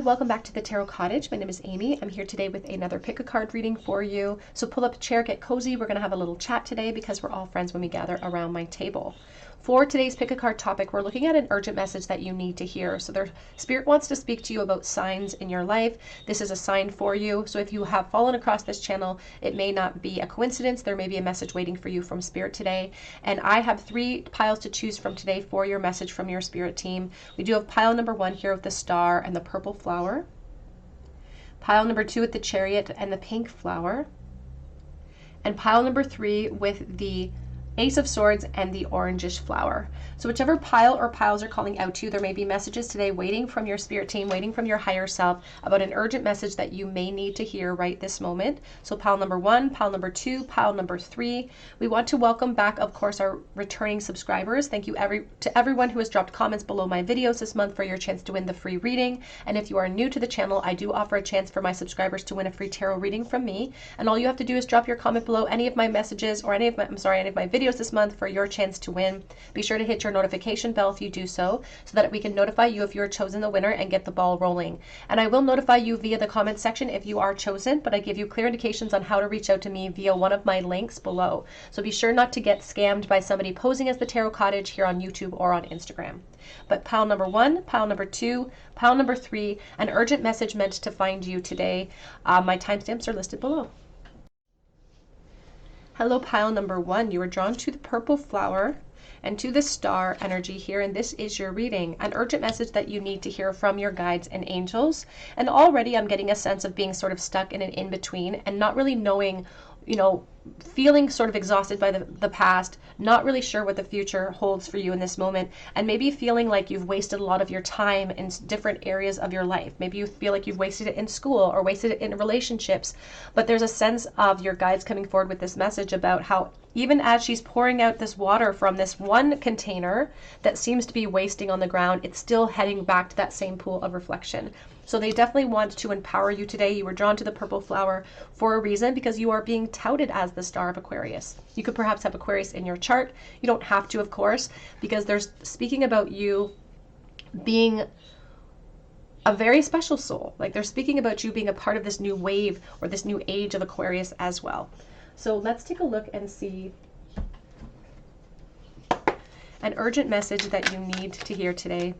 welcome back to the Tarot Cottage. My name is Amy. I'm here today with another pick a card reading for you. So pull up a chair, get cozy. We're going to have a little chat today because we're all friends when we gather around my table. For today's pick a card topic, we're looking at an urgent message that you need to hear. So their spirit wants to speak to you about signs in your life. This is a sign for you. So if you have fallen across this channel, it may not be a coincidence. There may be a message waiting for you from spirit today. And I have 3 piles to choose from today for your message from your spirit team. We do have pile number 1 here with the star and the purple flower. Pile number 2 with the chariot and the pink flower. And pile number 3 with the Ace of Swords and the orangish flower. So whichever pile or piles are calling out to you, there may be messages today waiting from your spirit team, waiting from your higher self about an urgent message that you may need to hear right this moment. So pile number 1, pile number 2, pile number 3. We want to welcome back, of course, our returning subscribers. Thank you to everyone who has dropped comments below my videos this month for your chance to win the free reading. And if you are new to the channel, I do offer a chance for my subscribers to win a free tarot reading from me. And all you have to do is drop your comment below any of my messages or any of my videos this month for your chance to win. Be sure to hit your notification bell if you do so that we can notify you if you're chosen the winner and get the ball rolling. And I will notify you via the comment section if you are chosen, but I give you clear indications on how to reach out to me via one of my links below. So be sure not to get scammed by somebody posing as the Tarot Cottage here on YouTube or on Instagram. But pile number 1, pile number 2, pile number 3, an urgent message meant to find you today. My timestamps are listed below. Hello, pile number 1. You were drawn to the purple flower and to the star energy here, and this is your reading. An urgent message that you need to hear from your guides and angels. And already I'm getting a sense of being sort of stuck in an in-between and not really knowing, feeling sort of exhausted by the past, not really sure what the future holds for you in this moment, and maybe feeling like you've wasted a lot of your time in different areas of your life. Maybe you feel like you've wasted it in school or wasted it in relationships, but there's a sense of your guides coming forward with this message about how even as she's pouring out this water from this one container that seems to be wasting on the ground, it's still heading back to that same pool of reflection. So they definitely want to empower you today. You were drawn to the purple flower for a reason because you are being touted as the star of Aquarius. You could perhaps have Aquarius in your chart. You don't have to, of course, because they're speaking about you being a very special soul. Like they're speaking about you being a part of this new wave or this new age of Aquarius as well. So let's take a look and see an urgent message that you need to hear today.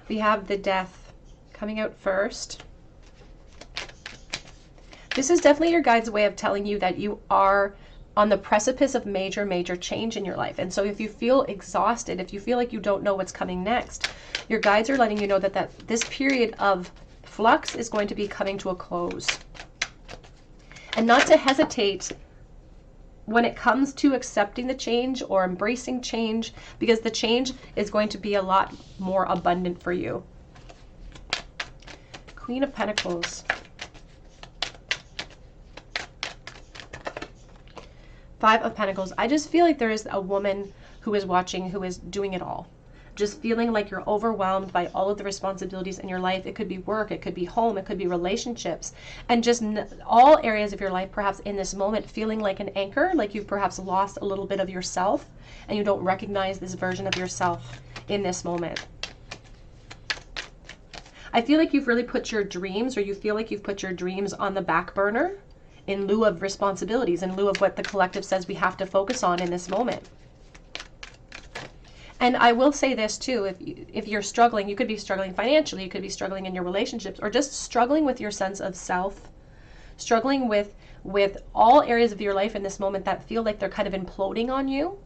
We have the Death coming out first. This is definitely your guide's way of telling you that you are on the precipice of major, major change in your life. And so if you feel exhausted, if you feel like you don't know what's coming next, your guides are letting you know that this period of flux is going to be coming to a close. And not to hesitate when it comes to accepting the change or embracing change, because the change is going to be a lot more abundant for you. Queen of Pentacles. 5 of Pentacles. I just feel like there is a woman who is watching who is doing it all. Just feeling like you're overwhelmed by all of the responsibilities in your life. It could be work, it could be home, it could be relationships, and just all areas of your life, perhaps in this moment, feeling like an anchor, like you've perhaps lost a little bit of yourself and you don't recognize this version of yourself in this moment. I feel like you've really put your dreams, or you feel like you've put your dreams on the back burner in lieu of responsibilities, in lieu of what the collective says we have to focus on in this moment. And I will say this too, if you're struggling, you could be struggling financially, you could be struggling in your relationships, or just struggling with your sense of self, struggling with all areas of your life in this moment that feel like they're kind of imploding on you.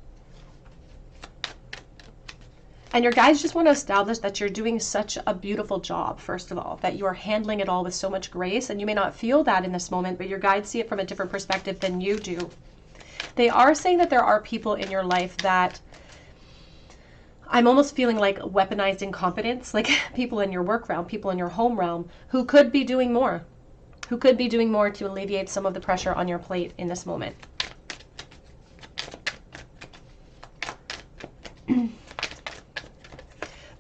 And your guides just want to establish that you're doing such a beautiful job, first of all, that you are handling it all with so much grace. And you may not feel that in this moment, but your guides see it from a different perspective than you do. They are saying that there are people in your life that I'm almost feeling like weaponized incompetence, like people in your work realm, people in your home realm who could be doing more, to alleviate some of the pressure on your plate in this moment.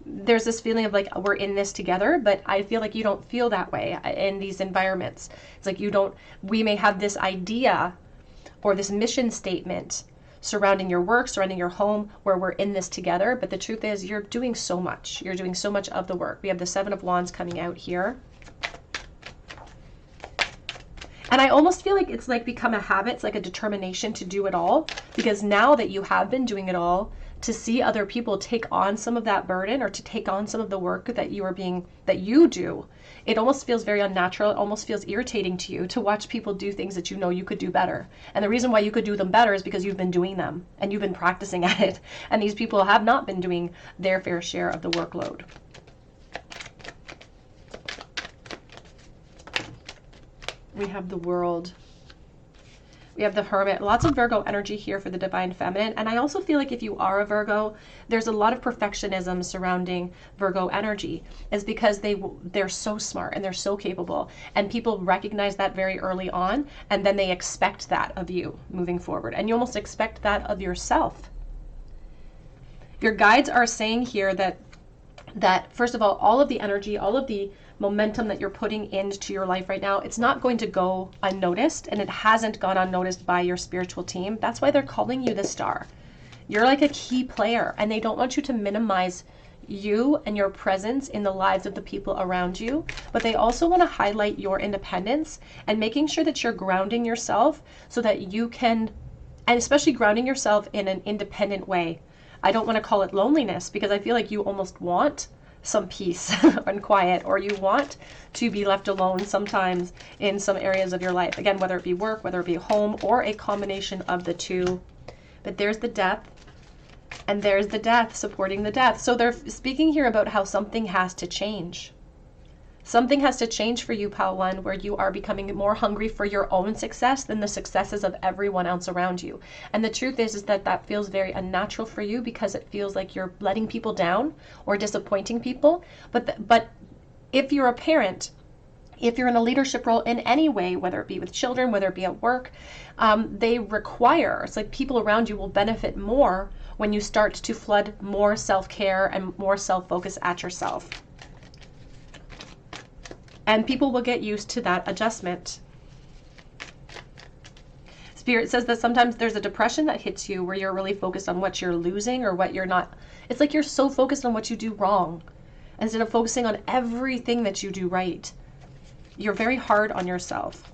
There's this feeling of like, we're in this together, but I feel like you don't feel that way in these environments. It's like we may have this idea or this mission statement surrounding your work, surrounding your home, where we're in this together. But the truth is, you're doing so much. You're doing so much of the work. We have the Seven of Wands coming out here. And I almost feel like it's like become a habit. It's like a determination to do it all, because now that you have been doing it all, to see other people take on some of that burden, or to take on some of the work that you do, it almost feels very unnatural. It almost feels irritating to you to watch people do things that you know you could do better. And the reason why you could do them better is because you've been doing them and you've been practicing at it. And these people have not been doing their fair share of the workload. We have the World. We have the Hermit. Lots of Virgo energy here for the Divine Feminine. And I also feel like if you are a Virgo, there's a lot of perfectionism surrounding Virgo energy. Is because they're so smart and they're so capable. And people recognize that very early on. And then they expect that of you moving forward. And you almost expect that of yourself. Your guides are saying here that first of all of the energy, all of the momentum that you're putting into your life right now, it's not going to go unnoticed, and it hasn't gone unnoticed by your spiritual team. That's why they're calling you the star. You're like a key player, and they don't want you to minimize you and your presence in the lives of the people around you, but they also want to highlight your independence and making sure that you're grounding yourself so that you can, and especially grounding yourself in an independent way. I don't want to call it loneliness, because I feel like you almost want some peace and quiet, or you want to be left alone sometimes in some areas of your life. Again, whether it be work, whether it be home, or a combination of the two. But there's the Death, and there's the Death supporting the Death. So they're speaking here about how something has to change. Something has to change for you, Pile 1, where you are becoming more hungry for your own success than the successes of everyone else around you. And the truth is that feels very unnatural for you, because it feels like you're letting people down or disappointing people. But if you're a parent, if you're in a leadership role in any way, whether it be with children, whether it be at work, it's like people around you will benefit more when you start to flood more self-care and more self-focus at yourself. And people will get used to that adjustment. Spirit says that sometimes there's a depression that hits you where you're really focused on what you're losing or what you're not. It's like you're so focused on what you do wrong instead of focusing on everything that you do right. You're very hard on yourself.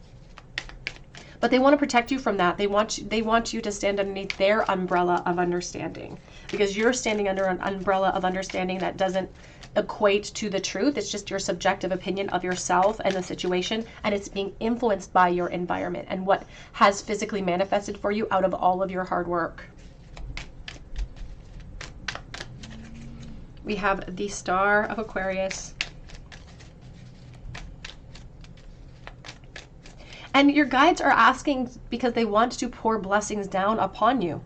But they want to protect you from that. They want you to stand underneath their umbrella of understanding, because you're standing under an umbrella of understanding that doesn't equate to the truth. It's just your subjective opinion of yourself and the situation, and it's being influenced by your environment and what has physically manifested for you out of all of your hard work. We have the Star of Aquarius. And your guides are asking because they want to pour blessings down upon you.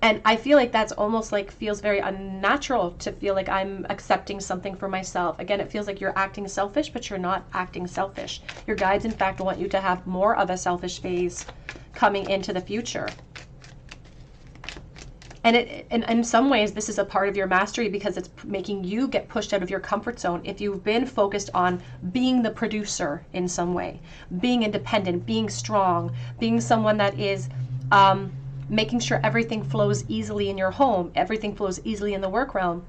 And I feel like that's almost like feels very unnatural to feel like I'm accepting something for myself. Again, it feels like you're acting selfish, but you're not acting selfish. Your guides, in fact, want you to have more of a selfish phase coming into the future. And in some ways, this is a part of your mastery, because it's making you get pushed out of your comfort zone. If you've been focused on being the producer in some way, being independent, being strong, being someone that is making sure everything flows easily in your home, everything flows easily in the work realm,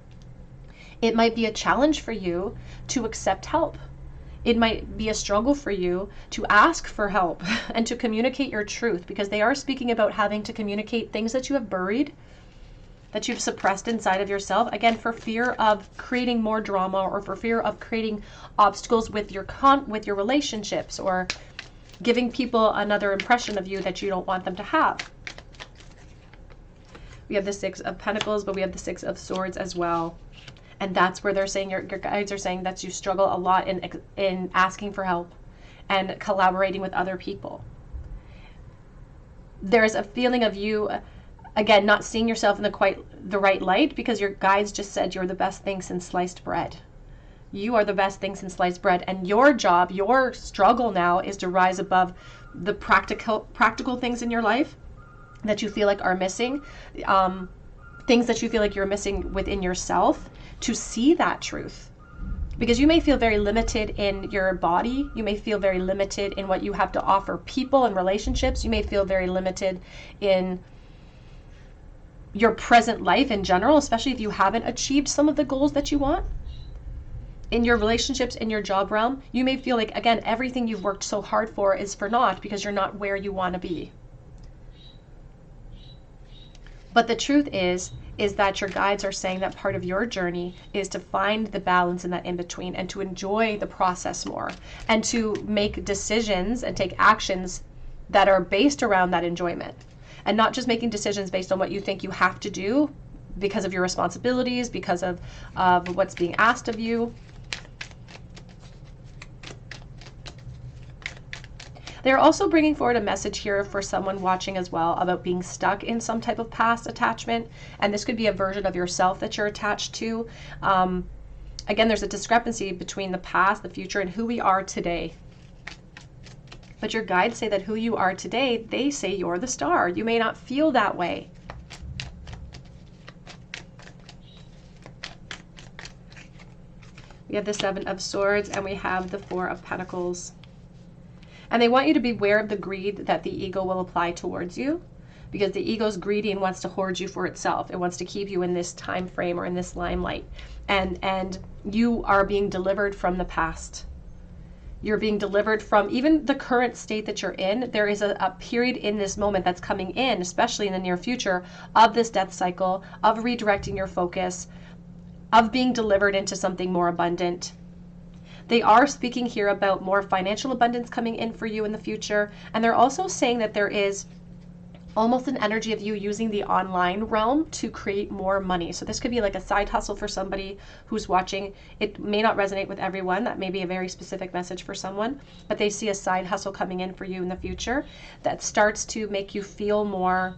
it might be a challenge for you to accept help. It might be a struggle for you to ask for help and to communicate your truth, because they are speaking about having to communicate things that you have buried, that you've suppressed inside of yourself, again, for fear of creating more drama, or for fear of creating obstacles with your relationships, or giving people another impression of you that you don't want them to have. We have the Six of Pentacles, but we have the Six of Swords as well. And that's where they're saying, your guides are saying that you struggle a lot in asking for help and collaborating with other people. There's a feeling of you, again, not seeing yourself in quite the right light, because your guides just said you're the best thing since sliced bread. You are the best thing since sliced bread. And your job, your struggle now is to rise above the practical things in your life that you feel like are missing, things that you feel like you're missing within yourself, to see that truth. Because you may feel very limited in your body, you may feel very limited in what you have to offer people and relationships, you may feel very limited in your present life in general, especially if you haven't achieved some of the goals that you want. In your relationships, in your job realm, you may feel like, again, everything you've worked so hard for is for naught because you're not where you want to be. But the truth is that your guides are saying that part of your journey is to find the balance in that in-between and to enjoy the process more and to make decisions and take actions that are based around that enjoyment, and not just making decisions based on what you think you have to do because of your responsibilities, because of what's being asked of you. They're also bringing forward a message here for someone watching as well about being stuck in some type of past attachment. And this could be a version of yourself that you're attached to. Again, there's a discrepancy between the past, the future, and who we are today. But your guides say that who you are today, they say you're the star. You may not feel that way. We have the Seven of Swords and we have the Four of Pentacles. And they want you to beware of the greed that the ego will apply towards you, because the ego's greedy and wants to hoard you for itself. It wants to keep you in this time frame or in this limelight. And you are being delivered from the past. You're being delivered from even the current state that you're in. There is a period in this moment that's coming in, especially in the near future, of this death cycle, of redirecting your focus, of being delivered into something more abundant. They are speaking here about more financial abundance coming in for you in the future. And they're also saying that there is almost an energy of you using the online realm to create more money. So this could be like a side hustle for somebody who's watching. It may not resonate with everyone. That may be a very specific message for someone, but they see a side hustle coming in for you in the future that starts to make you feel more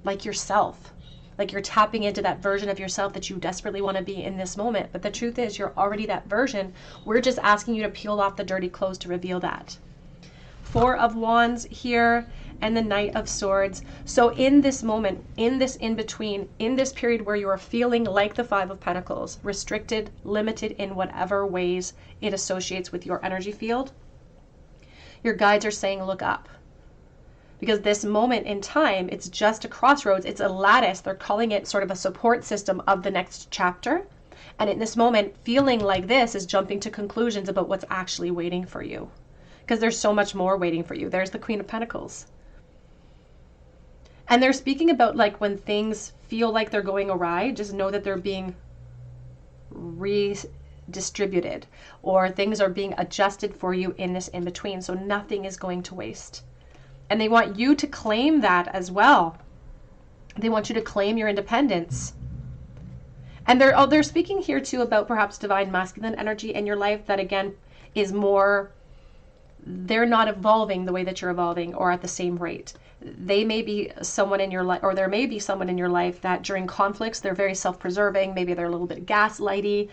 like yourself. Like you're tapping into that version of yourself that you desperately want to be in this moment. But the truth is you're already that version. We're just asking you to peel off the dirty clothes to reveal that. Four of Wands here and the Knight of Swords. So in this moment, in this in-between, in this period where you are feeling like the Five of Pentacles, restricted, limited in whatever ways it associates with your energy field, your guides are saying, look up. Because this moment in time, it's just a crossroads. It's a lattice. They're calling it sort of a support system of the next chapter. And in this moment, feeling like this is jumping to conclusions about what's actually waiting for you. Because there's so much more waiting for you. There's the Queen of Pentacles. And they're speaking about like when things feel like they're going awry, just know that they're being redistributed or things are being adjusted for you in this in-between. So nothing is going to waste. And they want you to claim that as well. They want you to claim your independence. And they're speaking here too about perhaps divine masculine energy in your life that again is more, they're not evolving the way that you're evolving or at the same rate. They may be someone in your life, or there may be someone in your life that during conflicts, they're very self-preserving. Maybe they're a little bit gaslighty.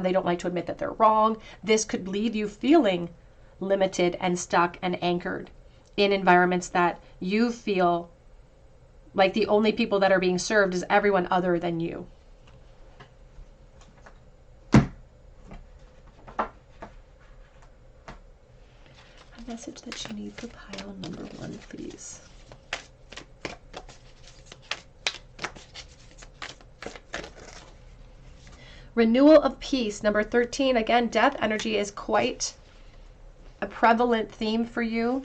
They don't like to admit that they're wrong. This could leave you feeling limited and stuck and anchored in environments that you feel like the only people that are being served is everyone other than you. A message that you need for pile number 1, please. Renewal of peace, number 13. Again, death energy is quite a prevalent theme for you.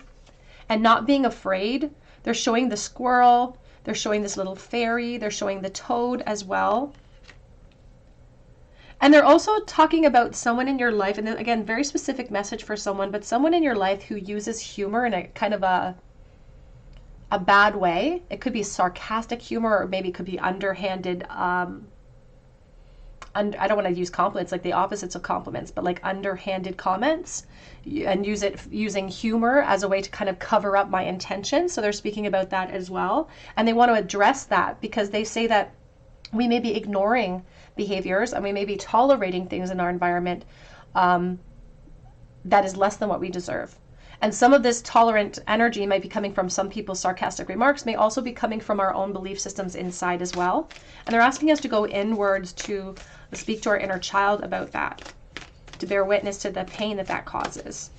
And not being afraid. They're showing the squirrel. They're showing this little fairy. They're showing the toad as well. And they're also talking about someone in your life. And then again, very specific message for someone, but someone in your life who uses humor in a kind of a bad way. It could be sarcastic humor, or maybe it could be underhanded. I don't want to use compliments, like the opposites of compliments, but like underhanded comments, and using humor as a way to kind of cover up my intention. So they're speaking about that as well. And they want to address that because they say that we may be ignoring behaviors and we may be tolerating things in our environment that is less than what we deserve. And some of this tolerant energy might be coming from some people's sarcastic remarks, may also be coming from our own belief systems inside as well. And they're asking us to go inwards to speak to our inner child about that, to bear witness to the pain that causes.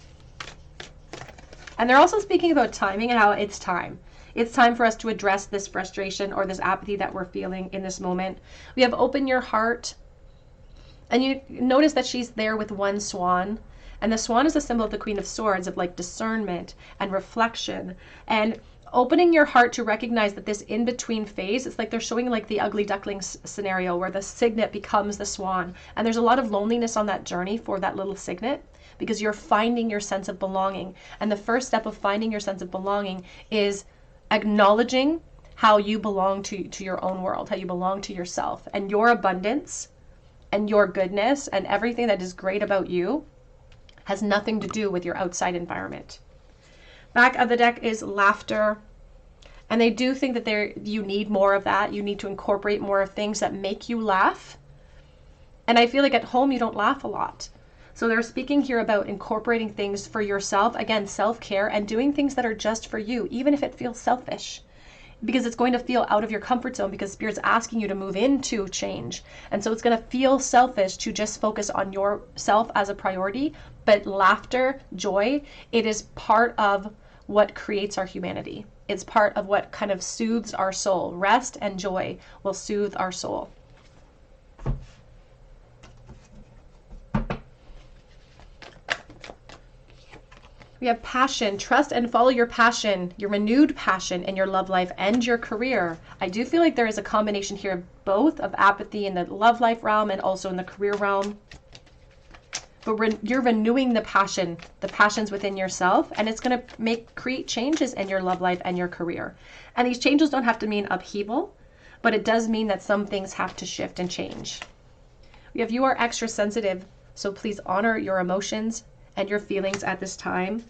And they're also speaking about timing and how it's time. It's time for us to address this frustration or this apathy that we're feeling in this moment. We have open your heart. And you notice that she's there with one swan. And the swan is a symbol of the Queen of Swords, of like discernment and reflection. And opening your heart to recognize that this in-between phase, it's like they're showing like the ugly duckling scenario where the signet becomes the swan. And there's a lot of loneliness on that journey for that little signet, because you're finding your sense of belonging. And the first step of finding your sense of belonging is acknowledging how you belong to your own world, how you belong to yourself, and your abundance and your goodness and everything that is great about you has nothing to do with your outside environment. Back of the deck is laughter. And they do think that you need more of that. You need to incorporate more of things that make you laugh. And I feel like at home you don't laugh a lot. So they're speaking here about incorporating things for yourself. Again, self-care and doing things that are just for you, even if it feels selfish. Because it's going to feel out of your comfort zone, because Spirit's asking you to move into change. And so it's going to feel selfish to just focus on yourself as a priority. But laughter, joy, it is part of what creates our humanity. It's part of what kind of soothes our soul. Rest and joy will soothe our soul. We have passion. Trust and follow your passion, your renewed passion in your love life and your career. I do feel like there is a combination here of both, of apathy in the love life realm and also in the career realm. But you're renewing the passions within yourself, and it's going to create changes in your love life and your career. And these changes don't have to mean upheaval, but it does mean that some things have to shift and change. We have, you are extra sensitive, so please honor your emotions and your feelings at this time.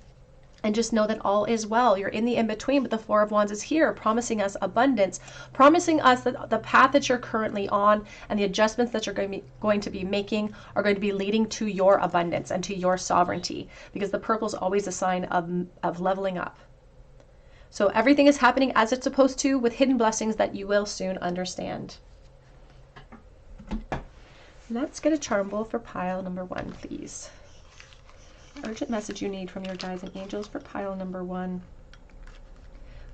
And just know that all is well. You're in the in-between, but the Four of Wands is here, promising us abundance, promising us that the path that you're currently on and the adjustments that you're going to be making are going to be leading to your abundance and to your sovereignty, because the purple is always a sign of leveling up. So everything is happening as it's supposed to, with hidden blessings that you will soon understand. Let's get a charm bowl for pile number 1, please. Urgent message you need from your guides and angels for pile number 1.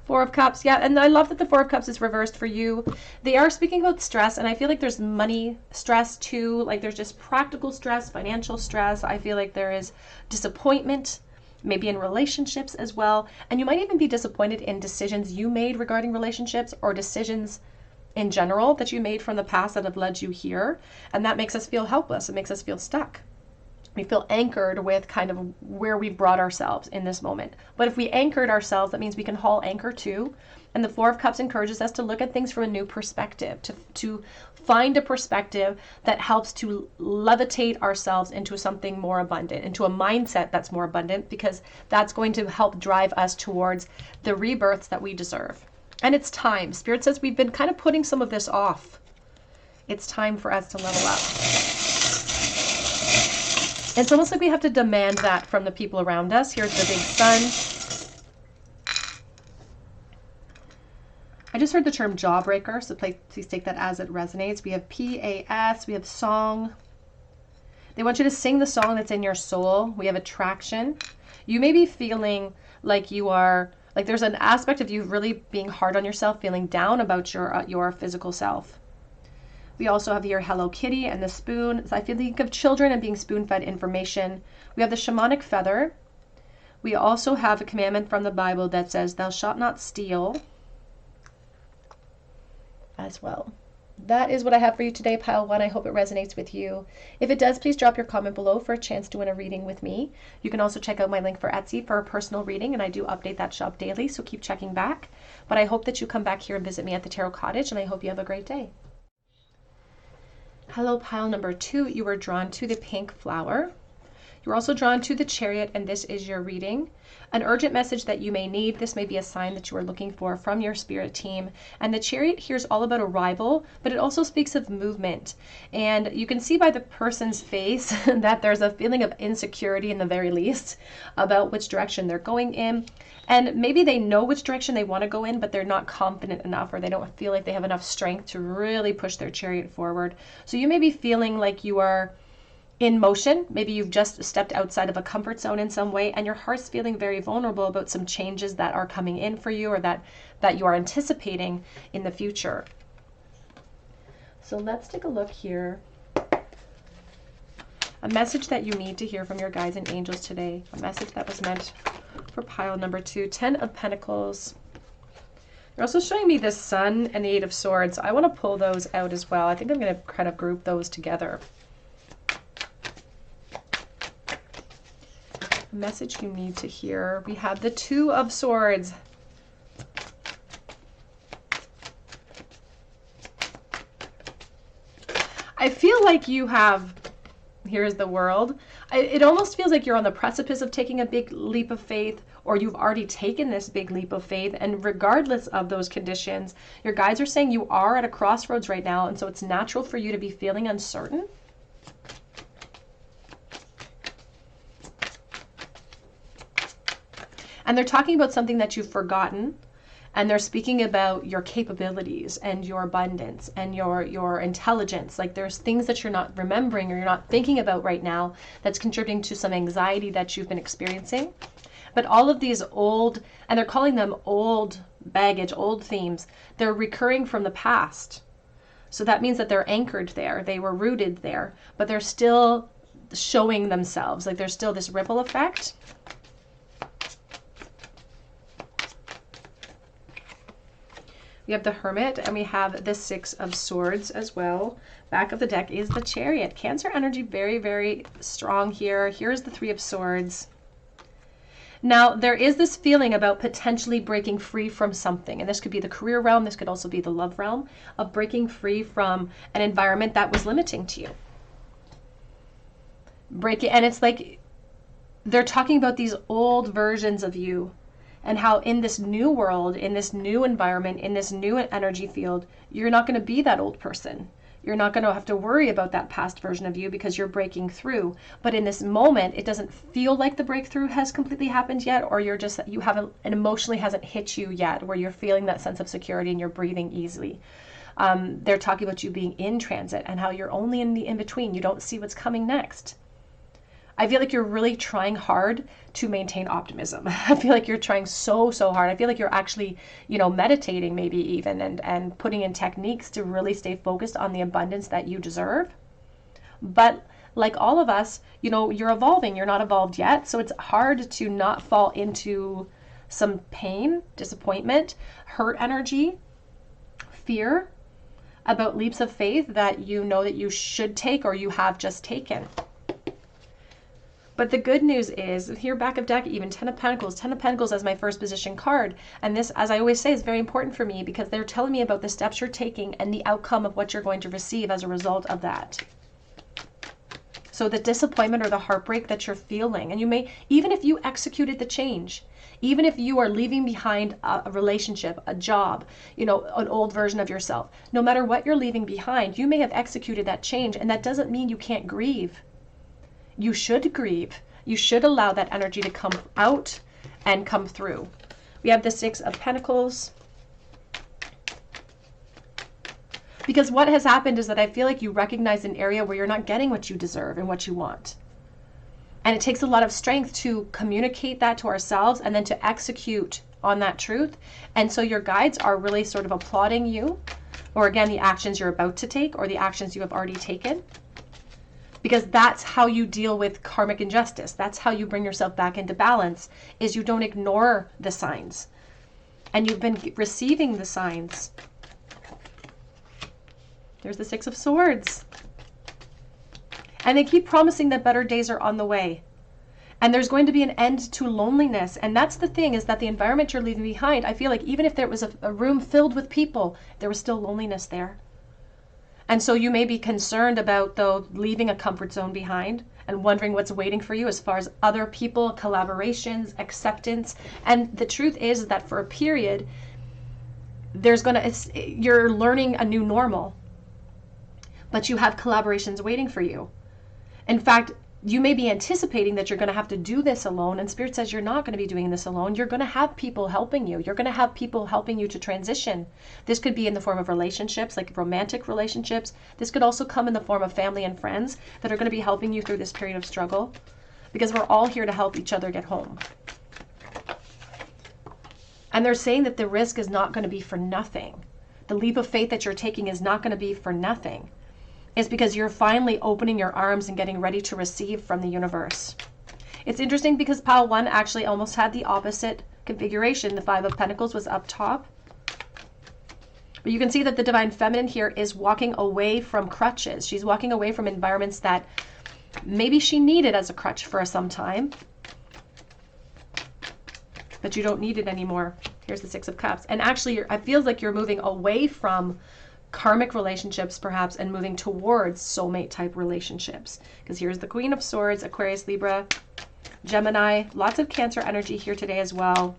Four of Cups. Yeah, and I love that the Four of Cups is reversed for you. They are speaking about stress, and I feel like there's money stress too. Like there's just practical stress, financial stress. I feel like there is disappointment, maybe in relationships as well. And you might even be disappointed in decisions you made regarding relationships, or decisions in general that you made from the past that have led you here. And that makes us feel helpless. It makes us feel stuck. We feel anchored with kind of where we brought ourselves in this moment. But if we anchored ourselves, that means we can haul anchor too. And the Four of Cups encourages us to look at things from a new perspective, to find a perspective that helps to levitate ourselves into something more abundant, into a mindset that's more abundant, because that's going to help drive us towards the rebirths that we deserve. And it's time. Spirit says we've been kind of putting some of this off. It's time for us to level up. It's almost like we have to demand that from the people around us. Here's the big sun. I just heard the term jawbreaker, so please take that as it resonates. We have PAS, we have song. They want you to sing the song that's in your soul. We have attraction. You may be feeling like you are, like there's an aspect of you really being hard on yourself, feeling down about your physical self. We also have here Hello Kitty and the spoon. So I feel think of children and being spoon-fed information. We have the shamanic feather. We also have a commandment from the Bible that says, "Thou shalt not steal," as well. That is what I have for you today, pile 1. I hope it resonates with you. If it does, please drop your comment below for a chance to win a reading with me. You can also check out my link for Etsy for a personal reading, and I do update that shop daily, so keep checking back. But I hope that you come back here and visit me at the Tarot Cottage, and I hope you have a great day. Hello, pile number 2. You were drawn to the pink flower. You're also drawn to the Chariot, and this is your reading. An urgent message that you may need. This may be a sign that you are looking for from your spirit team. And the Chariot here is all about arrival, but it also speaks of movement. And you can see by the person's face that there's a feeling of insecurity in the very least about which direction they're going in. And maybe they know which direction they want to go in, but they're not confident enough, or they don't feel like they have enough strength to really push their Chariot forward. So you may be feeling like you are in motion. Maybe you've just stepped outside of a comfort zone in some way, and your heart's feeling very vulnerable about some changes that are coming in for you, or that you are anticipating in the future. So let's take a look here. A message that you need to hear from your guides and angels today. A message that was meant for pile number 2. 10 of Pentacles. They're also showing me the Sun and the 8 of Swords. I want to pull those out as well. I think I'm going to kind of group those together. A message you need to hear. We have the 2 of Swords. I feel like you have, here's the World. It almost feels like you're on the precipice of taking a big leap of faith, or you've already taken this big leap of faith. And regardless of those conditions, your guides are saying you are at a crossroads right now. And so it's natural for you to be feeling uncertain. And they're talking about something that you've forgotten. And they're speaking about your capabilities and your abundance and your intelligence. Like there's things that you're not remembering or you're not thinking about right now that's contributing to some anxiety that you've been experiencing. But all of these old, and they're calling them old baggage, old themes, they're recurring from the past. So that means that they're anchored there. They were rooted there, but they're still showing themselves. Like there's still this ripple effect. We have the Hermit, and we have the 6 of Swords as well. Back of the deck is the Chariot. Cancer energy very, very strong here. Here's the 3 of Swords. Now, there is this feeling about potentially breaking free from something. And this could be the career realm. This could also be the love realm, of breaking free from an environment that was limiting to you. And it's like they're talking about these old versions of you, and how in this new world, in this new environment, in this new energy field, you're not going to be that old person. You're not going to have to worry about that past version of you because you're breaking through. But in this moment, it doesn't feel like the breakthrough has completely happened yet, or you haven't, it emotionally hasn't hit you yet, where you're feeling that sense of security and you're breathing easily. They're talking about you being in transit and how you're only in the in-between. You don't see what's coming next. I feel like you're really trying hard to maintain optimism. I feel like you're trying so hard. I feel like you're actually, meditating maybe even and putting in techniques to really stay focused on the abundance that you deserve. But like all of us, you're evolving. You're not evolved yet. So it's hard to not fall into some pain, disappointment, hurt energy, fear about leaps of faith that you know that you should take or you have just taken. But the good news is, here back of deck, even 10 of Pentacles as my first position card. And this, as I always say, is very important for me because they're telling me about the steps you're taking and the outcome of what you're going to receive as a result of that. So the disappointment or the heartbreak that you're feeling, and you may, even if you executed the change, even if you are leaving behind a relationship, a job, an old version of yourself, no matter what you're leaving behind, you may have executed that change, and that doesn't mean you can't grieve. You should grieve. You should allow that energy to come out and come through. We have the 6 of Pentacles. Because what has happened is that I feel like you recognize an area where you're not getting what you deserve and what you want. And it takes a lot of strength to communicate that to ourselves and then to execute on that truth. And so your guides are really sort of applauding you, or again, the actions you're about to take or the actions you have already taken. Because that's how you deal with karmic injustice. That's how you bring yourself back into balance, is you don't ignore the signs. And you've been receiving the signs. There's the 6 of Swords. And they keep promising that better days are on the way. And there's going to be an end to loneliness. And that's the thing, is that the environment you're leaving behind, I feel like even if there was a room filled with people, there was still loneliness there. And so you may be concerned about, though, leaving a comfort zone behind and wondering what's waiting for you as far as other people, collaborations, acceptance. And the truth is that for a period, you're learning a new normal, but you have collaborations waiting for you. In fact, you may be anticipating that you're going to have to do this alone, and Spirit says you're not going to be doing this alone. You're going to have people helping you. You're going to have people helping you to transition. This could be in the form of relationships, like romantic relationships. This could also come in the form of family and friends that are going to be helping you through this period of struggle, because we're all here to help each other get home. And they're saying that the risk is not going to be for nothing. The leap of faith that you're taking is not going to be for nothing. It's because you're finally opening your arms and getting ready to receive from the universe. It's interesting because pile 1 actually almost had the opposite configuration. The 5 of Pentacles was up top. But you can see that the Divine Feminine here is walking away from crutches. She's walking away from environments that maybe she needed as a crutch for some time, but you don't need it anymore. Here's the 6 of Cups. And actually, it feels like you're moving away from karmic relationships perhaps and moving towards soulmate type relationships. Because here's the Queen of Swords, Aquarius, Libra, Gemini, lots of Cancer energy here today as well.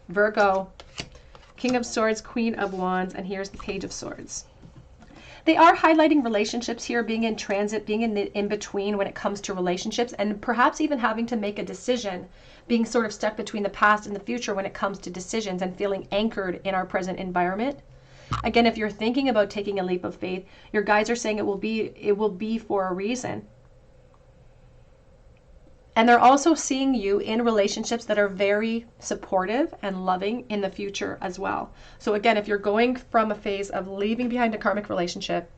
Virgo, King of Swords, Queen of Wands, and here's the Page of Swords. They are highlighting relationships here, being in transit, being in between when it comes to relationships, and perhaps even having to make a decision, being sort of stuck between the past and the future when it comes to decisions and feeling anchored in our present environment. Again, if you're thinking about taking a leap of faith, your guides are saying it will be for a reason. And they're also seeing you in relationships that are very supportive and loving in the future as well. So again, if you're going from a phase of leaving behind a karmic relationship,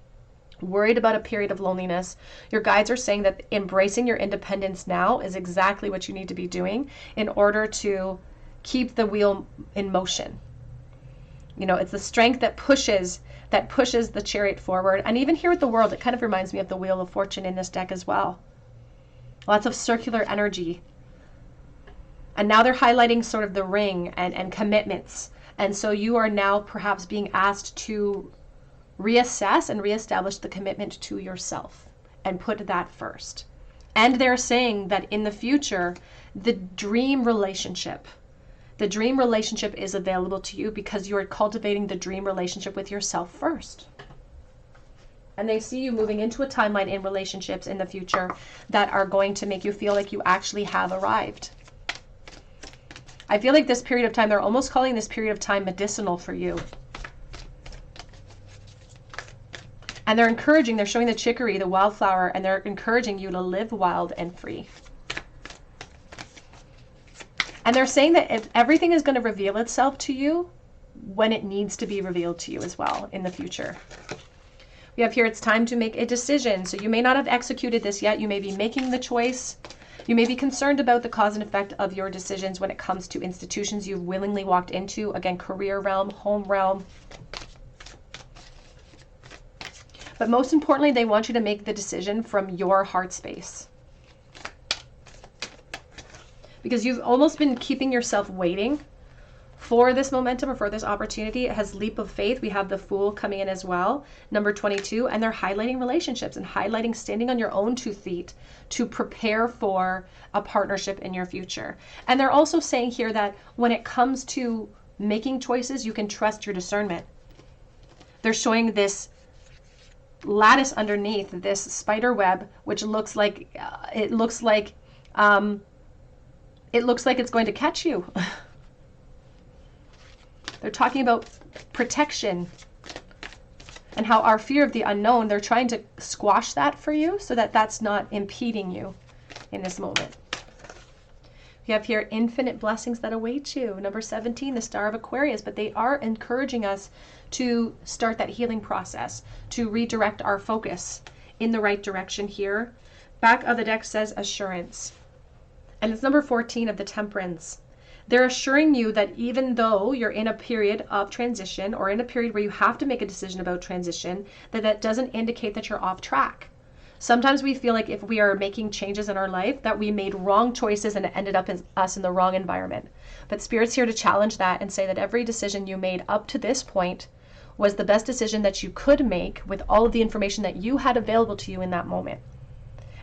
worried about a period of loneliness, your guides are saying that embracing your independence now is exactly what you need to be doing in order to keep the wheel in motion. You know, it's the strength that pushes the chariot forward. And even here with the World, it kind of reminds me of the Wheel of Fortune in this deck as well. Lots of circular energy. And now they're highlighting sort of the ring and commitments. And so you are now perhaps being asked to reassess and reestablish the commitment to yourself and put that first. And they're saying that in the future, the dream relationship is available to you because you are cultivating the dream relationship with yourself first. And they see you moving into a timeline in relationships in the future that are going to make you feel like you actually have arrived. I feel like this period of time, they're almost calling this period of time medicinal for you. And they're showing the chicory, the wildflower, and they're encouraging you to live wild and free. And they're saying that everything is going to reveal itself to you when it needs to be revealed to you as well in the future. We have here, it's time to make a decision. So you may not have executed this yet. You may be making the choice. You may be concerned about the cause and effect of your decisions when it comes to institutions you've willingly walked into. Again, career realm, home realm. But most importantly, they want you to make the decision from your heart space. Because you've almost been keeping yourself waiting for this momentum or for this opportunity. It has leap of faith. We have the Fool coming in as well, number 22, and they're highlighting relationships and highlighting standing on your own 2 feet to prepare for a partnership in your future. And they're also saying here that when it comes to making choices, you can trust your discernment. They're showing this lattice underneath this spider web, which looks like it looks like it's going to catch you. They're talking about protection and how our fear of the unknown, they're trying to squash that for you so that that's not impeding you in this moment. We have here infinite blessings that await you. Number 17, the Star of Aquarius, but they are encouraging us to start that healing process, to redirect our focus in the right direction here. Back of the deck says assurance. And it's number 14 of the Temperance. They're assuring you that even though you're in a period of transition or in a period where you have to make a decision about transition, that doesn't indicate that you're off track. Sometimes we feel like if we are making changes in our life that we made wrong choices and it ended up as us in the wrong environment. But Spirit's here to challenge that and say that every decision you made up to this point was the best decision that you could make with all of the information that you had available to you in that moment.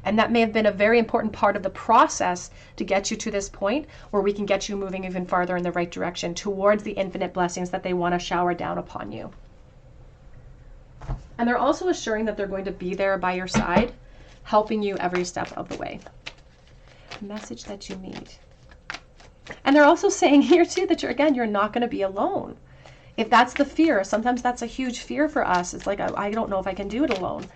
And that may have been a very important part of the process to get you to this point where we can get you moving even farther in the right direction towards the infinite blessings that they want to shower down upon you. And they're also assuring that they're going to be there by your side, helping you every step of the way. Message that you need. And they're also saying here too that you're not going to be alone. If that's the fear, sometimes that's a huge fear for us. It's like, I don't know if I can do it alone.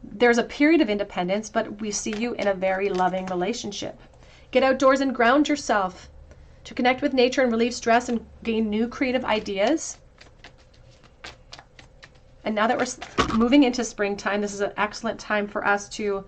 There's a period of independence, but we see you in a very loving relationship. Get outdoors and ground yourself to connect with nature and relieve stress and gain new creative ideas. And now that we're moving into springtime, this is an excellent time for us to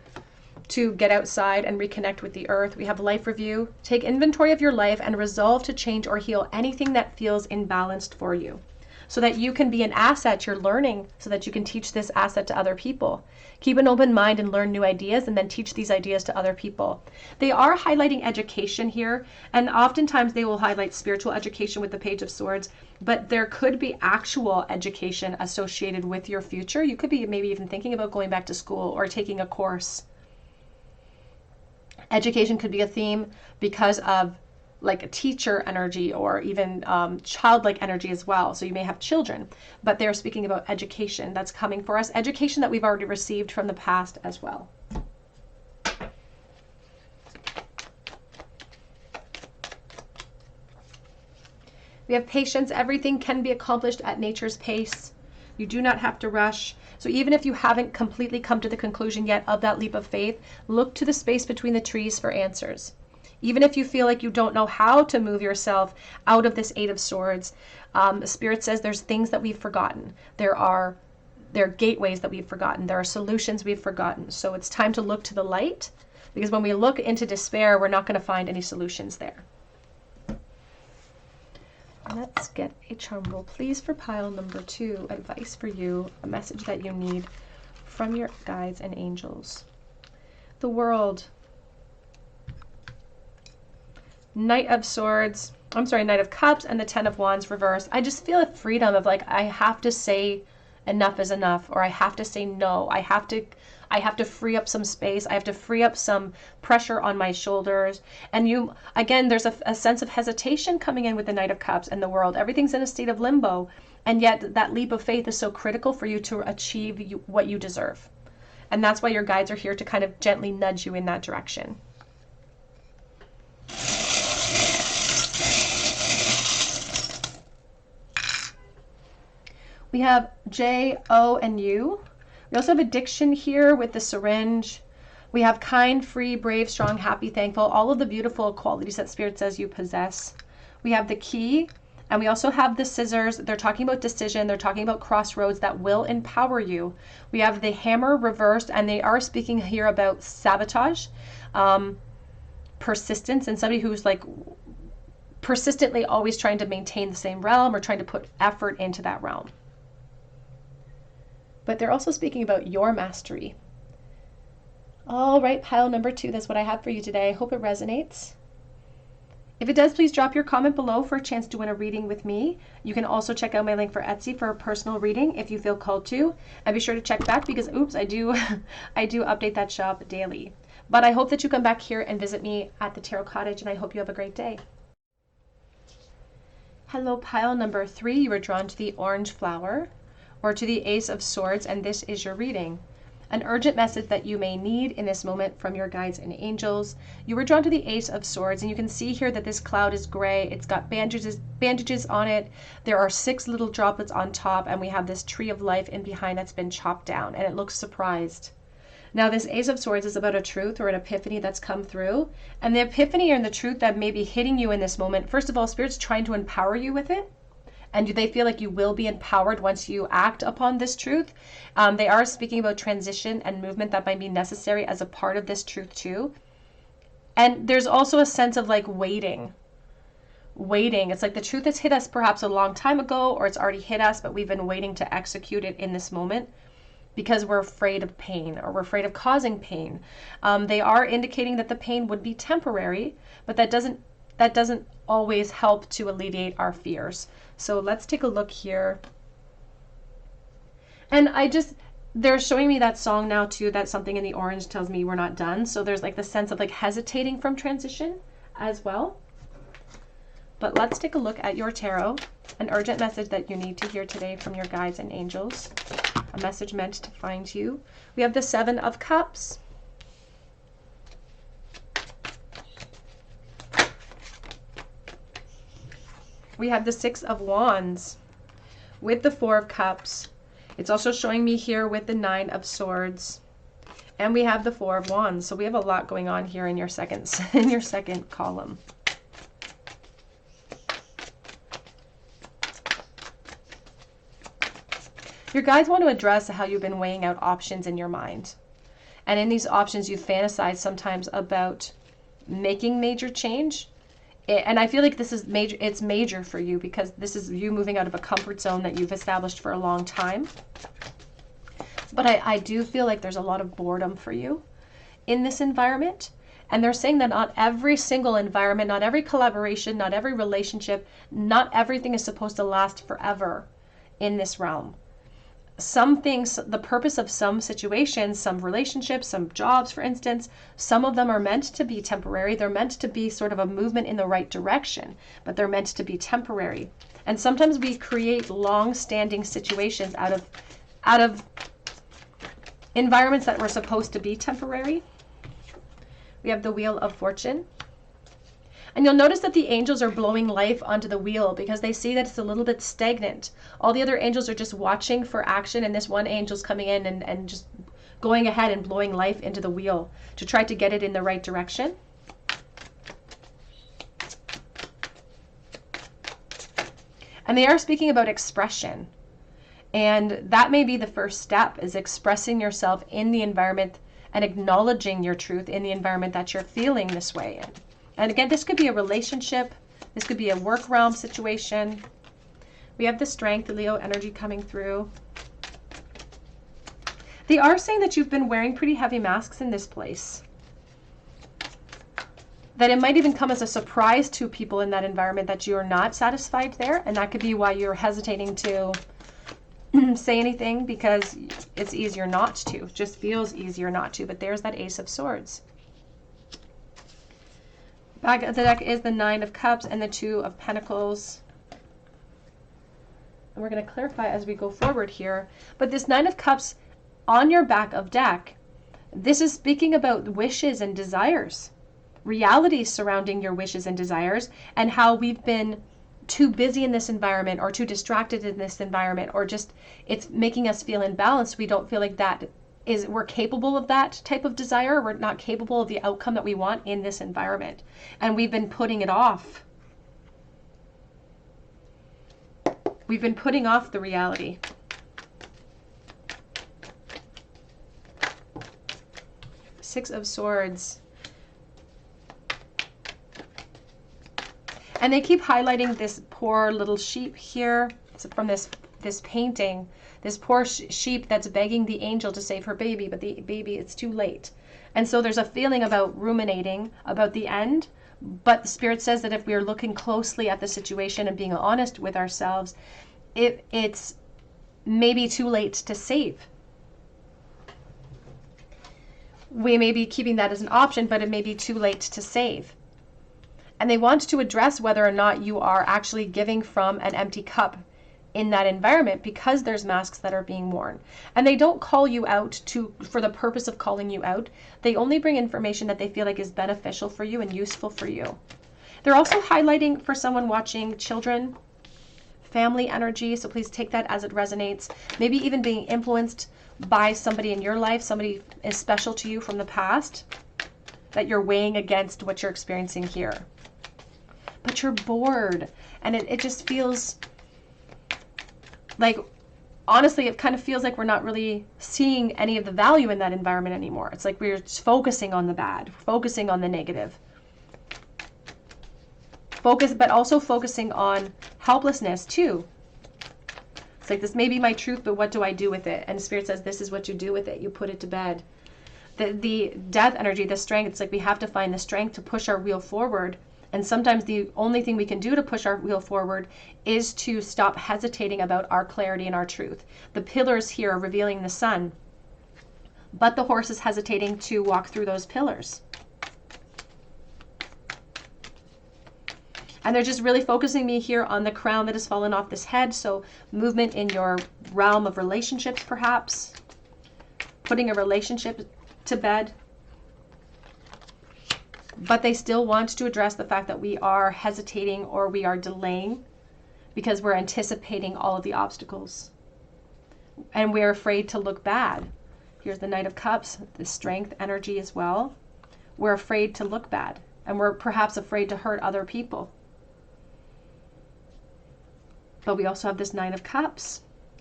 get outside and reconnect with the earth. We have life review. Take inventory of your life and resolve to change or heal anything that feels imbalanced for you, so that you can be an asset. You're learning so that you can teach this asset to other people. Keep an open mind and learn new ideas, and then teach these ideas to other people. They are highlighting education here, and oftentimes they will highlight spiritual education with the Page of Swords, but there could be actual education associated with your future. You could be maybe even thinking about going back to school or taking a course. Education could be a theme because of like a teacher energy, or even childlike energy as well. So you may have children, but they're speaking about education that's coming for us, education that we've already received from the past as well. We have patience. Everything can be accomplished at nature's pace. You do not have to rush. So even if you haven't completely come to the conclusion yet of that leap of faith, look to the space between the trees for answers. Even if you feel like you don't know how to move yourself out of this Eight of Swords, Spirit says there's things that we've forgotten. There are gateways that we've forgotten. There are solutions we've forgotten. So it's time to look to the light, because when we look into despair, we're not going to find any solutions there. Let's get a charm roll, please, for pile number 2. Advice for you, a message that you need from your guides and angels. The World. Knight of Cups and the Ten of Wands reversed. I just feel a freedom of like, I have to say enough is enough, or I have to say no. I have to free up some space. I have to free up some pressure on my shoulders. And you, again, there's a sense of hesitation coming in with the Knight of Cups and the World. Everything's in a state of limbo. And yet that leap of faith is so critical for you to achieve what you deserve. And that's why your guides are here to kind of gently nudge you in that direction. We have J, O, and U. We also have addiction here with the syringe. We have kind, free, brave, strong, happy, thankful, all of the beautiful qualities that Spirit says you possess. We have the key, and we also have the scissors. They're talking about decision. They're talking about crossroads that will empower you. We have the hammer reversed, and they are speaking here about sabotage, persistence, and somebody who's like persistently always trying to maintain the same realm or trying to put effort into that realm. But they're also speaking about your mastery. All right, pile number 2, that's what I have for you today. I hope it resonates. If it does, please drop your comment below for a chance to win a reading with me. You can also check out my link for Etsy for a personal reading if you feel called to. And be sure to check back because, oops, I do update that shop daily. But I hope that you come back here and visit me at the Tarot Cottage, and I hope you have a great day. Hello, pile number 3. You were drawn to the orange flower, or to the Ace of Swords, and this is your reading. An urgent message that you may need in this moment from your guides and angels. You were drawn to the Ace of Swords, and you can see here that this cloud is gray. It's got bandages on it. There are 6 little droplets on top, and we have this tree of life in behind that's been chopped down, and it looks surprised. Now, this Ace of Swords is about a truth or an epiphany that's come through, and the epiphany and the truth that may be hitting you in this moment, first of all, Spirit's trying to empower you with it. And they feel like you will be empowered once you act upon this truth. They are speaking about transition and movement that might be necessary as a part of this truth too. And there's also a sense of like waiting. It's like the truth has hit us perhaps a long time ago, or it's already hit us, but we've been waiting to execute it in this moment because we're afraid of pain, or we're afraid of causing pain. They are indicating that the pain would be temporary, but that doesn't always help to alleviate our fears. So let's take a look here. And they're showing me that song now too, that something in the orange tells me we're not done. So there's like the sense of like hesitating from transition as well. But let's take a look at your tarot, an urgent message that you need to hear today from your guides and angels. a message meant to find you. We have the Seven of Cups. We have the Six of Wands with the Four of Cups. It's also showing me here with the Nine of Swords. And we have the Four of Wands. So we have a lot going on here in your second column. Your guides want to address how you've been weighing out options in your mind. And in these options, you fantasize sometimes about making major change. And I feel like this is major. It's major for you because this is you moving out of a comfort zone that you've established for a long time. But I do feel like there's a lot of boredom for you in this environment. And they're saying that not every single environment, not every collaboration, not every relationship, not everything is supposed to last forever in this realm. Some things, the purpose of some situations, some relationships, some jobs, for instance, some of them are meant to be temporary. They're meant to be sort of a movement in the right direction, but they're meant to be temporary. And sometimes we create long-standing situations out of environments that were supposed to be temporary. We have the Wheel of Fortune. And you'll notice that the angels are blowing life onto the wheel because they see that it's a little bit stagnant. All the other angels are just watching for action, and this one angel's coming in and just going ahead and blowing life into the wheel to try to get it in the right direction. And they are speaking about expression. And that may be the first step, is expressing yourself in the environment and acknowledging your truth in the environment that you're feeling this way in. And again, this could be a relationship. This could be a work realm situation. We have the Strength, the Leo energy coming through. They are saying that you've been wearing pretty heavy masks in this place. That it might even come as a surprise to people in that environment that you're not satisfied there. And that could be why you're hesitating to say anything, because it's easier not to. It just feels easier not to. But there's that Ace of Swords. Back of the deck is the Nine of Cups and the Two of Pentacles. And we're going to clarify as we go forward here. But this Nine of Cups on your back of deck, this is speaking about wishes and desires, realities surrounding your wishes and desires, and how we've been too busy in this environment or too distracted in this environment, or just it's making us feel imbalanced. We don't feel like we're capable of that type of desire. We're not capable of the outcome that we want in this environment. And we've been putting it off. We've been putting off the reality. Six of Swords. And they keep highlighting this poor little sheep here. It's from this painting. This poor sheep that's begging the angel to save her baby, but the baby, it's too late. And so there's a feeling about ruminating about the end, but the Spirit says that if we are looking closely at the situation and being honest with ourselves, it's maybe too late to save. We may be keeping that as an option, but it may be too late to save. And they want to address whether or not you are actually giving from an empty cup in that environment, because there's masks that are being worn. And they don't call you out for the purpose of calling you out. They only bring information that they feel like is beneficial for you and useful for you. They're also highlighting for someone watching children, family energy, so please take that as it resonates. Maybe even being influenced by somebody in your life, somebody is special to you from the past, that you're weighing against what you're experiencing here. But you're bored, and it just feels like, honestly, it kind of feels like we're not really seeing any of the value in that environment anymore. It's like we're just focusing on the bad, focusing on the negative. But also focusing on helplessness too. It's like, this may be my truth, but what do I do with it? And Spirit says, this is what you do with it. You put it to bed. The Death energy, the Strength, it's like we have to find the strength to push our wheel forward. And sometimes the only thing we can do to push our wheel forward is to stop hesitating about our clarity and our truth. The pillars here are revealing the sun, but the horse is hesitating to walk through those pillars. And they're just really focusing me here on the crown that has fallen off this head. So movement in your realm of relationships, perhaps. Putting a relationship to bed. But they still want to address the fact that we are hesitating or we are delaying because we're anticipating all of the obstacles. And we're afraid to look bad. Here's the Knight of Cups, the strength energy as well. We're afraid to look bad. And we're perhaps afraid to hurt other people. But we also have this Nine of Cups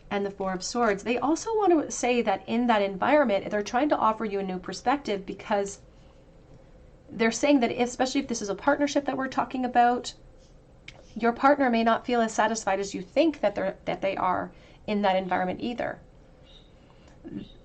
and the Four of Swords. They also want to say that in that environment, they're trying to offer you a new perspective, because they're saying that especially if this is a partnership that we're talking about, your partner may not feel as satisfied as you think that they are in that environment either.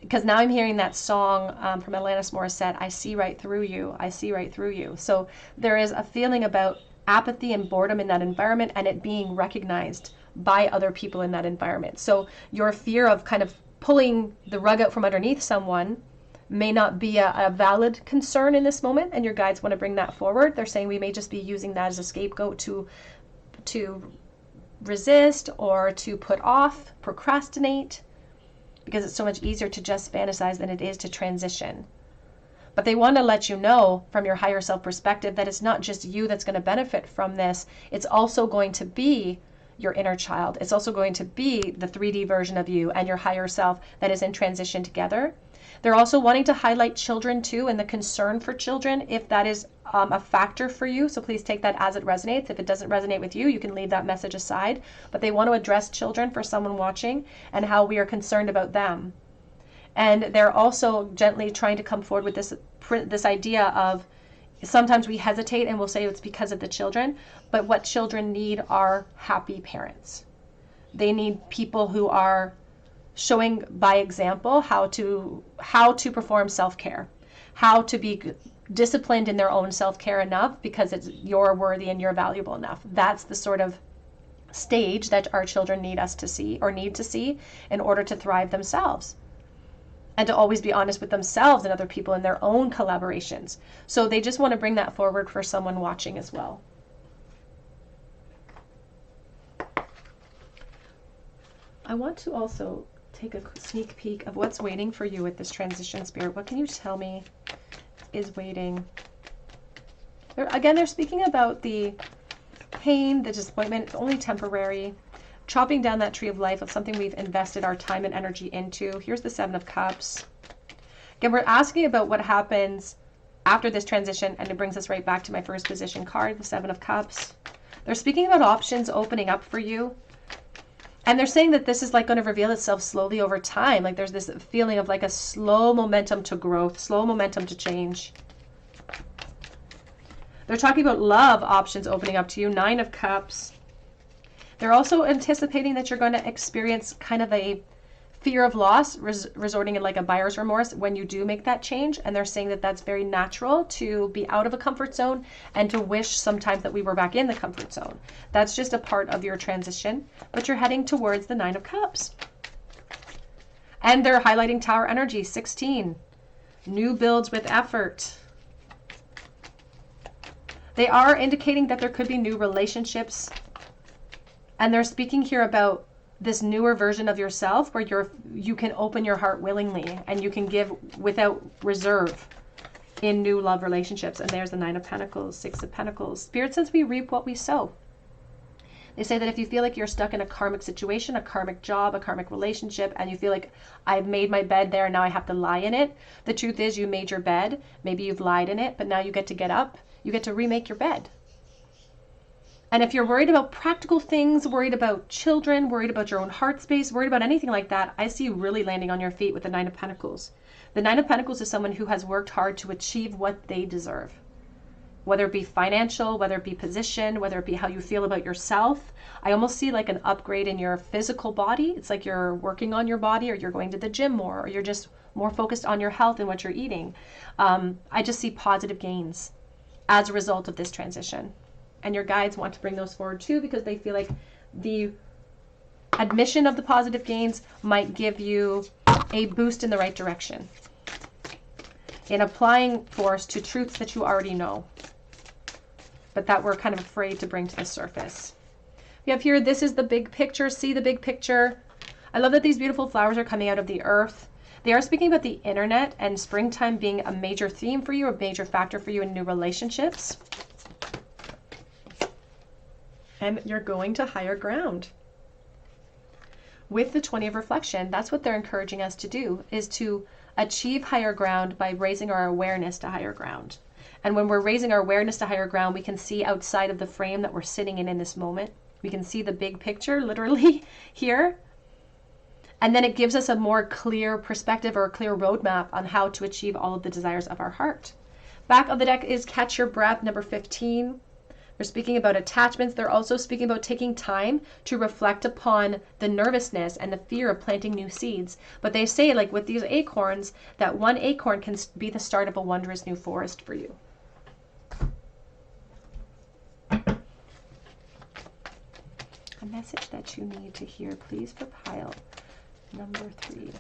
Because now I'm hearing that song from Alanis Morissette, I see right through you, I see right through you. So there is a feeling about apathy and boredom in that environment, and it being recognized by other people in that environment. So your fear of kind of pulling the rug out from underneath someone may not be a valid concern in this moment, and your guides want to bring that forward. They're saying we may just be using that as a scapegoat to resist or to put off, procrastinate, because it's so much easier to just fantasize than it is to transition. But they want to let you know from your higher self perspective that it's not just you that's going to benefit from this. It's also going to be your inner child. It's also going to be the 3D version of you and your higher self that is in transition together. They're also wanting to highlight children too, and the concern for children, if that is a factor for you. So please take that as it resonates. If it doesn't resonate with you, you can leave that message aside. But they want to address children for someone watching and how we are concerned about them. And they're also gently trying to come forward with this idea of sometimes we hesitate and we'll say it's because of the children, but what children need are happy parents. They need people who are showing by example how to perform self-care, how to be disciplined in their own self-care enough because you're worthy and you're valuable enough. That's the sort of stage that our children need to see in order to thrive themselves. And to always be honest with themselves and other people in their own collaborations. So they just want to bring that forward for someone watching as well. I want to also take a sneak peek of what's waiting for you with this transition, Spirit. What can you tell me is waiting? Again, they're speaking about the pain, the disappointment. It's only temporary. Chopping down that tree of life of something we've invested our time and energy into. Here's the Seven of Cups. Again, we're asking about what happens after this transition, and it brings us right back to my first position card, the Seven of Cups. They're speaking about options opening up for you. And they're saying that this is like going to reveal itself slowly over time. Like there's this feeling of like a slow momentum to growth, slow momentum to change. They're talking about love options opening up to you, Nine of Cups. They're also anticipating that you're going to experience kind of a fear of loss, resorting in like a buyer's remorse when you do make that change. And they're saying that that's very natural to be out of a comfort zone and to wish sometimes that we were back in the comfort zone. That's just a part of your transition, but you're heading towards the Nine of Cups. And they're highlighting Tower energy, 16. New builds with effort. They are indicating that there could be new relationships. And they're speaking here about this newer version of yourself where you can open your heart willingly and you can give without reserve in new love relationships. And there's the Nine of Pentacles, Six of Pentacles. Spirit says we reap what we sow. They say that if you feel like you're stuck in a karmic situation, a karmic job, a karmic relationship, and you feel like I've made my bed there and now I have to lie in it. The truth is you made your bed. Maybe you've lied in it, but now you get to get up. You get to remake your bed. And if you're worried about practical things, worried about children, worried about your own heart space, worried about anything like that, I see you really landing on your feet with the Nine of Pentacles. The Nine of Pentacles is someone who has worked hard to achieve what they deserve. Whether it be financial, whether it be position, whether it be how you feel about yourself. I almost see like an upgrade in your physical body. It's like you're working on your body, or you're going to the gym more, or you're just more focused on your health and what you're eating. I just see positive gains as a result of this transition. And your guides want to bring those forward too, because they feel like the admission of the positive gains might give you a boost in the right direction in applying force to truths that you already know. but that we're kind of afraid to bring to the surface. We have here, this is the big picture. See the big picture. I love that these beautiful flowers are coming out of the earth. They are speaking about the internet and springtime being a major theme for you, a major factor for you in new relationships. And you're going to higher ground. With the 20 of reflection, that's what they're encouraging us to do, is to achieve higher ground by raising our awareness to higher ground. And when we're raising our awareness to higher ground, we can see outside of the frame that we're sitting in this moment. We can see the big picture literally here. And then it gives us a more clear perspective or a clear roadmap on how to achieve all of the desires of our heart. Back of the deck is Catch Your Breath, number 15. They're speaking about attachments. They're also speaking about taking time to reflect upon the nervousness and the fear of planting new seeds. But they say, like with these acorns, that one acorn can be the start of a wondrous new forest for you. A message that you need to hear, please, for pile number 3.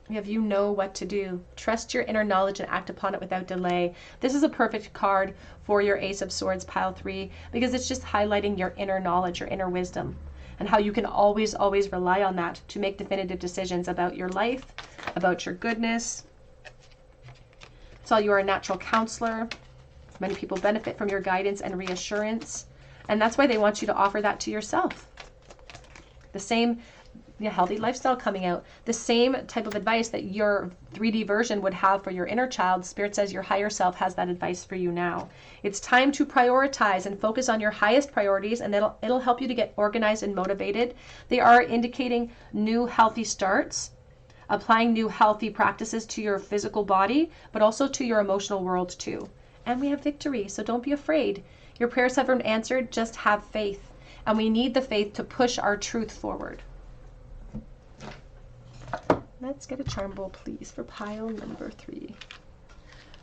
We have, you know what to do. Trust your inner knowledge and act upon it without delay. This is a perfect card for your Ace of Swords, pile 3, because it's just highlighting your inner knowledge, your inner wisdom, and how you can always, always rely on that to make definitive decisions about your life, about your goodness. So you are a natural counselor. Many people benefit from your guidance and reassurance, and that's why they want you to offer that to yourself. The same healthy lifestyle coming out, the same type of advice that your 3D version would have for your inner child. Spirit says your higher self has that advice for you now. It's time to prioritize and focus on your highest priorities, and it'll help you to get organized and motivated. They are indicating new healthy starts, applying new healthy practices to your physical body, but also to your emotional world too. And we have victory, so don't be afraid. Your prayers have been answered. Just have faith, and we need the faith to push our truth forward. Let's get a charm bowl, please, for pile number 3.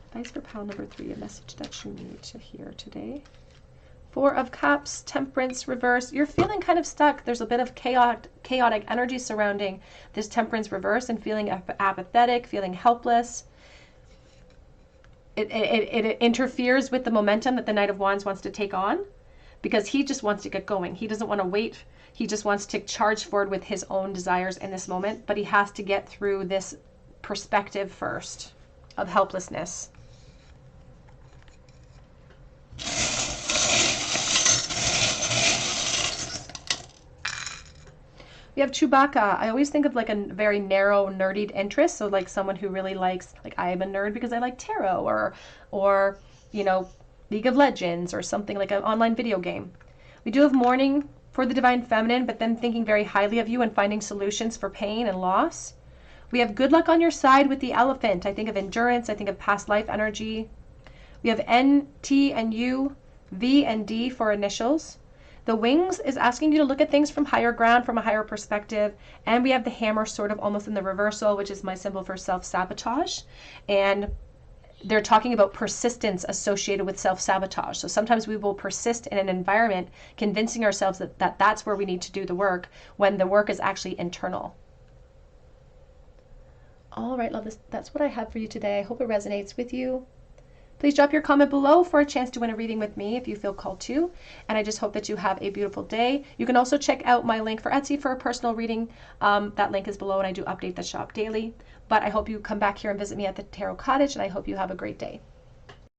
Advice for pile number 3, a message that you need to hear today. 4 of Cups, Temperance, reverse. You're feeling kind of stuck. There's a bit of chaotic energy surrounding this Temperance reverse, and feeling apathetic, feeling helpless. It interferes with the momentum that the Knight of Wands wants to take on, because he just wants to get going. He doesn't want to wait. He just wants to charge forward with his own desires in this moment, but he has to get through this perspective first of helplessness. We have Chewbacca. I always think of like a very narrow, nerdied interest. So like someone who really likes, like I am a nerd because I like tarot or you know, League of Legends or something like an online video game. We do have mourning for the divine feminine, but then thinking very highly of you and finding solutions for pain and loss. We have good luck on your side with the elephant. I think of endurance. I think of past life energy. We have N, T, and U, V, and D for initials. The wings is asking you to look at things from higher ground, from a higher perspective. And we have the hammer sort of almost in the reversal, which is my symbol for self-sabotage. And they're talking about persistence associated with self-sabotage. So sometimes we will persist in an environment, convincing ourselves that that's where we need to do the work, when the work is actually internal. All right, love, that's what I have for you today. I hope it resonates with you. Please drop your comment below for a chance to win a reading with me if you feel called to. And I just hope that you have a beautiful day. You can also check out my link for Etsy for a personal reading. That link is below, and I do update the shop daily. But I hope you come back here and visit me at the Tarot Cottage, and I hope you have a great day.